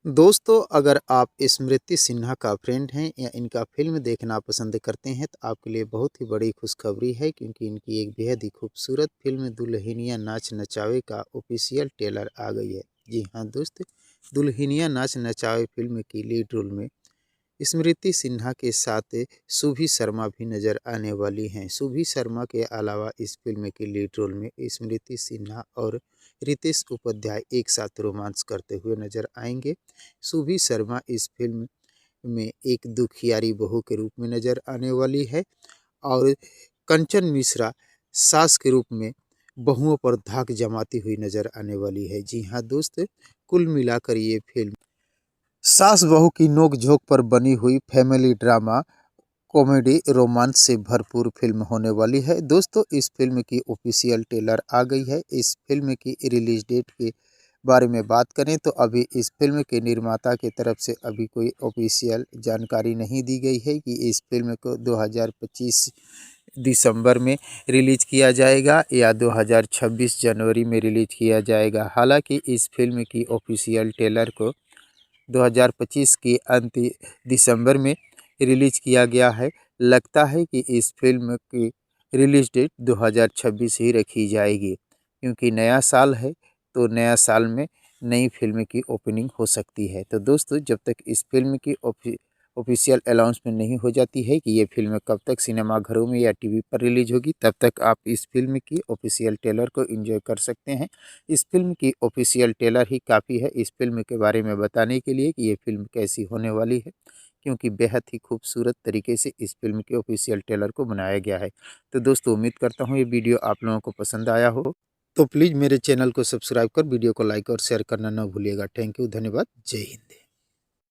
दोस्तों, अगर आप स्मृति सिन्हा का फ्रेंड हैं या इनका फ़िल्म देखना पसंद करते हैं तो आपके लिए बहुत ही बड़ी खुशखबरी है, क्योंकि इनकी एक बेहद ही खूबसूरत फ़िल्म दुल्हनिया नाच नचावे का ऑफ़िशियल ट्रेलर आ गई है। जी हाँ दोस्त, दुल्हनिया नाच नचावे फ़िल्म की लीड रोल में स्मृति सिन्हा के साथ सुभी शर्मा भी नज़र आने वाली हैं। सुभी शर्मा के अलावा इस फ़िल्म की लीड रोल में स्मृति सिन्हा और रितेश उपाध्याय एक साथ रोमांस करते हुए नज़र आएंगे। सुभी शर्मा इस फ़िल्म में एक दुखियारी बहू के रूप में नज़र आने वाली है और कंचन मिश्रा सास के रूप में बहुओं पर धाक जमाती हुई नज़र आने वाली है। जी हाँ दोस्त, कुल मिलाकर ये फ़िल्म सास बहू की नोक-झोंक पर बनी हुई फैमिली ड्रामा, कॉमेडी, रोमांस से भरपूर फिल्म होने वाली है। दोस्तों, इस फिल्म की ऑफिशियल ट्रेलर आ गई है। इस फिल्म की रिलीज डेट के बारे में बात करें तो अभी इस फिल्म के निर्माता की तरफ से अभी कोई ऑफिशियल जानकारी नहीं दी गई है कि इस फिल्म को 2025 दिसंबर में रिलीज किया जाएगा या 2026 जनवरी में रिलीज किया जाएगा। हालांकि इस फिल्म की ऑफिशियल ट्रेलर को 2025 के अंत दिसंबर में रिलीज किया गया है। लगता है कि इस फिल्म की रिलीज डेट 2026 ही रखी जाएगी, क्योंकि नया साल है तो नया साल में नई फिल्म की ओपनिंग हो सकती है। तो दोस्तों, जब तक इस फिल्म की ऑफिशियल अनाउंसमेंट नहीं हो जाती है कि ये फिल्म कब तक सिनेमाघरों में या टीवी पर रिलीज होगी, तब तक आप इस फिल्म की ऑफिशियल ट्रेलर को एंजॉय कर सकते हैं। इस फिल्म की ऑफिशियल ट्रेलर ही काफ़ी है इस फिल्म के बारे में बताने के लिए कि ये फिल्म कैसी होने वाली है, क्योंकि बेहद ही खूबसूरत तरीके से इस फिल्म के ऑफिशियल ट्रेलर को बनाया गया है। तो दोस्तों, उम्मीद करता हूँ ये वीडियो आप लोगों को पसंद आया हो, तो प्लीज़ मेरे चैनल को सब्सक्राइब कर वीडियो को लाइक और शेयर करना न भूलिएगा। थैंक यू, धन्यवाद, जय हिंद।